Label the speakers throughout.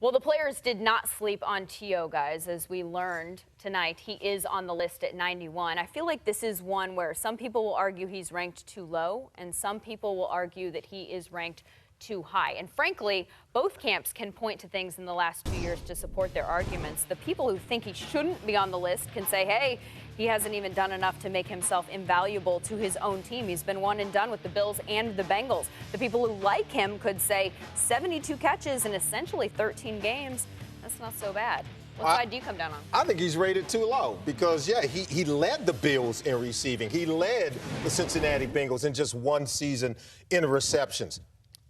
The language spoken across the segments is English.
Speaker 1: Well, the players did not sleep on T.O., guys. As we learned tonight, he is on the list at 91. I feel like this is one where some people will argue he's ranked too low, and some people will argue that he is ranked too high. And frankly, both camps can point to things in the last 2 years to support their arguments. The people who think he shouldn't be on the list can say, hey, he hasn't even done enough to make himself invaluable to his own team. He's been one and done with the Bills and the Bengals. The people who like him could say 72 catches in essentially 13 games. That's not so bad. What side do you come down on?
Speaker 2: I think he's rated too low because, yeah, he led the Bills in receiving. He led the Cincinnati Bengals in just one season in receptions.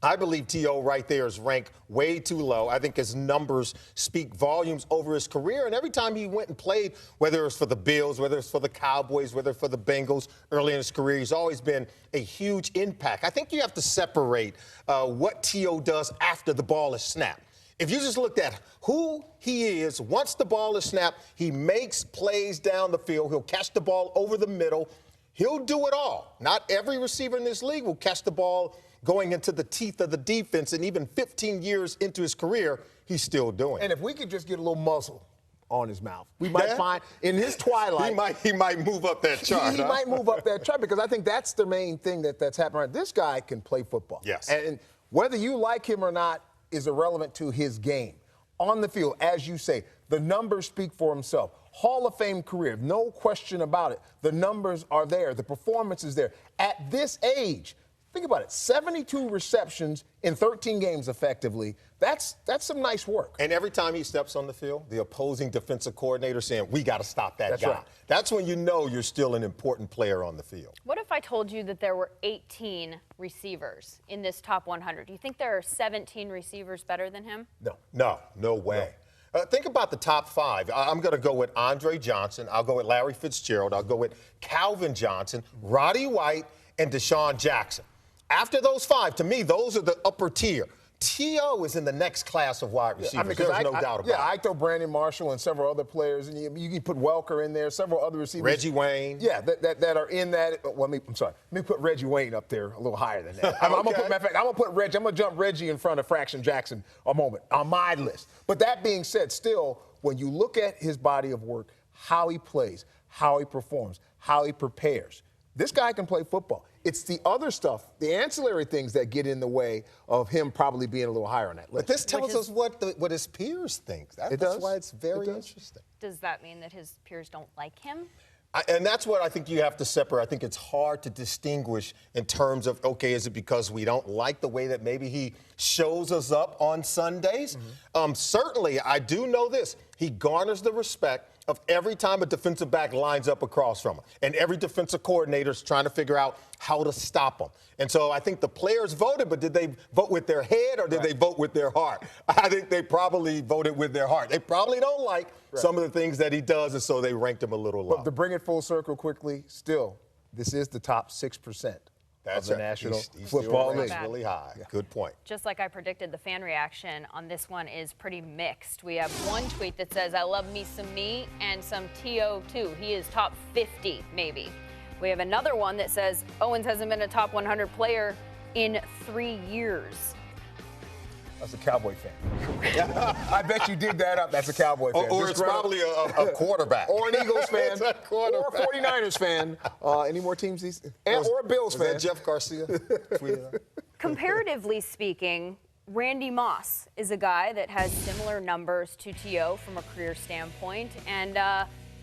Speaker 2: I believe T.O. right there is ranked way too low. I think his numbers speak volumes over his career. And every time he went and played, whether it's for the Bills, whether it's for the Cowboys, whether it's for the Bengals early in his career, he's always been a huge impact. I think you have to separate what T.O. does after the ball is snapped. If you just looked at who he is, once the ball is snapped, he makes plays down the field. He'll catch the ball over the middle. He'll do it all. Not every receiver in this league will catch the ball going into the teeth of the defense, and even 15 years into his career, he's still doing it.
Speaker 3: And if we could just get a little muzzle on his mouth, we might find in his twilight.
Speaker 2: he might move up that chart.
Speaker 3: He might move up that chart because I think that's the main thing that's happening. This guy can play football.
Speaker 2: Yes.
Speaker 3: And whether you like him or not is irrelevant to his game. On the field, as you say, the numbers speak for himself. Hall of Fame career, no question about it. The numbers are there. The performance is there. At this age, think about it, 72 receptions in 13 games effectively. That's some nice work.
Speaker 2: And every time he steps on the field, the opposing defensive coordinator saying, we got to stop that guy.
Speaker 3: Right.
Speaker 2: That's when you know you're still an important player on the field.
Speaker 1: What if I told you that there were 18 receivers in this top 100? Do you think there are 17 receivers better than him?
Speaker 2: No way. No. Think about the top five. I'm going to go with Andre Johnson. I'll go with Larry Fitzgerald. I'll go with Calvin Johnson, Roddy White, and Deshaun Jackson. After those five, to me, those are the upper tier. T.O. is in the next class of wide receivers. There's no doubt about it.
Speaker 3: Yeah, I throw Brandon Marshall and several other players, and you can put Welker in there, several other receivers.
Speaker 2: Reggie Wayne.
Speaker 3: Yeah, that are in that. Well, I'm sorry. Let me put Reggie Wayne up there a little higher than that. I'm gonna jump Reggie in front of Fraction Jackson a moment on my list. But that being said, still, when you look at his body of work, how he plays, how he performs, how he prepares, this guy can play football. It's the other stuff, the ancillary things that get in the way of him probably being a little higher on that list.
Speaker 2: But this tells us what his peers think. That's why it's very interesting.
Speaker 1: Does that mean that his peers don't like him?
Speaker 2: And that's what I think you have to separate. I think it's hard to distinguish in terms of, okay, is it because we don't like the way that maybe he shows us up on Sundays? Mm-hmm. Certainly, I do know this. He garners the respect of every time a defensive back lines up across from him. And every defensive coordinator is trying to figure out how to stop him. And so I think the players voted, but did they vote with their head or did they vote with their heart? I think they probably voted with their heart. They probably don't like some of the things that he does, and so they ranked him a little low.
Speaker 3: But to bring it full circle quickly, still, this is the top 6% of the National Football League.
Speaker 2: Really high. Yeah. Good point.
Speaker 1: Just like I predicted, the fan reaction on this one is pretty mixed. We have one tweet that says, I love me some me, and some T.O. too. He is top 50, maybe. We have another one that says, Owens hasn't been a top 100 player in 3 years.
Speaker 3: That's a Cowboy fan. I bet you dig that up. That's a Cowboy fan.
Speaker 2: Or it's probably a quarterback.
Speaker 3: Or an Eagles fan. Or a 49ers fan. Any more teams? Or a Bills fan.
Speaker 2: That Jeff Garcia?
Speaker 1: Comparatively speaking, Randy Moss is a guy that has similar numbers to T.O. from a career standpoint and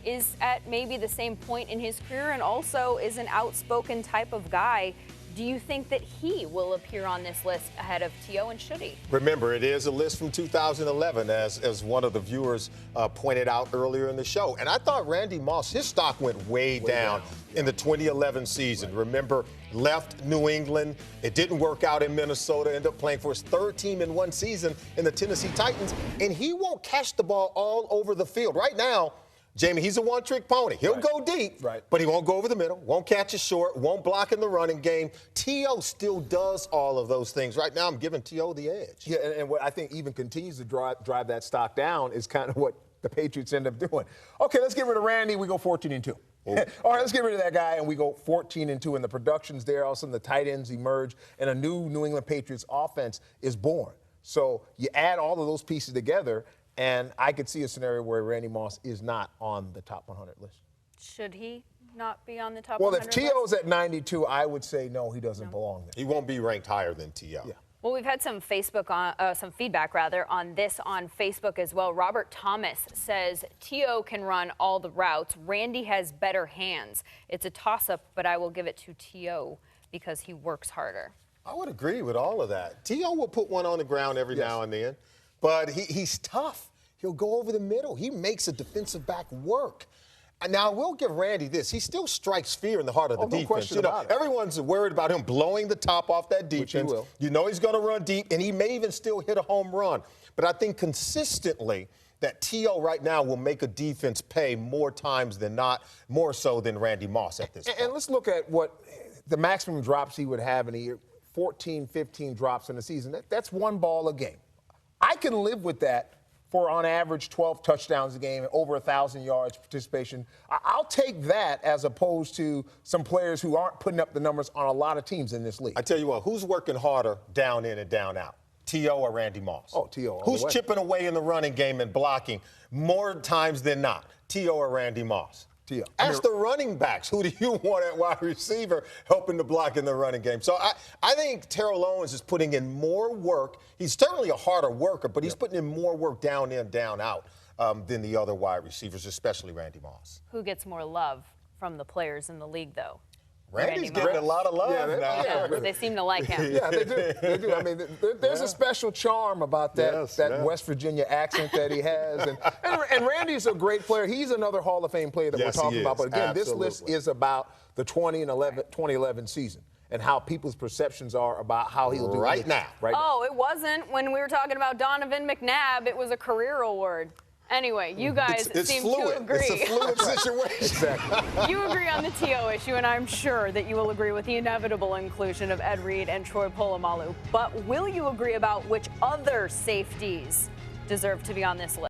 Speaker 1: is at maybe the same point in his career and also is an outspoken type of guy. Do you think that he will appear on this list ahead of T.O., and should he?
Speaker 2: Remember, it is a list from 2011, as one of the viewers pointed out earlier in the show. And I thought Randy Moss, his stock went way down in the 2011 season. Remember, left New England. It didn't work out in Minnesota. Ended up playing for his third team in one season in the Tennessee Titans. And he won't catch the ball all over the field. Right now, Jamie, he's a one-trick pony. He'll go deep, but he won't go over the middle, won't catch it short, won't block in the running game. T.O. still does all of those things. Right now, I'm giving T.O. the edge.
Speaker 3: Yeah, and what I think even continues to drive that stock down is kind of what the Patriots end up doing. Okay, let's get rid of Randy. We go 14-2. All right, let's get rid of that guy, and we go 14-2. And the production's there. All of a sudden, the tight ends emerge, and a new New England Patriots offense is born. So you add all of those pieces together, and I could see a scenario where Randy Moss is not on the top 100 list.
Speaker 1: Should he not be on the top
Speaker 3: Well,
Speaker 1: 100
Speaker 3: if T.O.'s at 92, I would say no, he doesn't belong there.
Speaker 2: He won't be ranked higher than T.O.
Speaker 3: Yeah.
Speaker 1: Well, we've had some some feedback on this on Facebook as well. Robert Thomas says T.O. can run all the routes. Randy has better hands. It's a toss-up, but I will give it to T.O. because he works harder.
Speaker 2: I would agree with all of that. T.O. will put one on the ground every now and then, but he's tough. He'll go over the middle. He makes a defensive back work. And now, we'll give Randy this. He still strikes fear in the heart of the defense.
Speaker 3: No question about it.
Speaker 2: Everyone's worried about him blowing the top off that defense.
Speaker 3: Which he will.
Speaker 2: You know he's going to run deep, and he may even still hit a home run. But I think consistently that T.O. right now will make a defense pay more times than not, more so than Randy Moss at this point.
Speaker 3: And let's look at what the maximum drops he would have in a year, 14, 15 drops in a season. That's one ball a game. I can live with that for, on average, 12 touchdowns a game, over 1,000 yards participation. I'll take that as opposed to some players who aren't putting up the numbers on a lot of teams in this league.
Speaker 2: I tell you what, who's working harder down in and down out? T.O. or Randy Moss?
Speaker 3: Oh, T.O.
Speaker 2: Who's chipping away in the running game and blocking more times than not? T.O. or Randy Moss?
Speaker 3: T.O.
Speaker 2: Ask the running backs, who do you want at wide receiver helping to block in the running game? So I think Terrell Owens is putting in more work. He's certainly a harder worker, but he's putting in more work down in, down out than the other wide receivers, especially Randy Moss.
Speaker 1: Who gets more love from the players in the league, though?
Speaker 2: Randy's getting a lot of love now.
Speaker 1: Yeah, they seem to like him.
Speaker 3: Yeah, they do. They do. I mean, there's a special charm about that West Virginia accent that he has. And Randy's a great player. He's another Hall of Fame player that we're talking about. But again, this list is about the 2011 season and how people's perceptions are about how he'll do
Speaker 2: right now.
Speaker 1: Oh, it wasn't when we were talking about Donovan McNabb. It was a career award. Anyway, you guys seem to agree.
Speaker 2: It's a fluid situation.
Speaker 3: Exactly.
Speaker 1: You agree on the T.O. issue, and I'm sure that you will agree with the inevitable inclusion of Ed Reed and Troy Polamalu. But will you agree about which other safeties deserve to be on this list?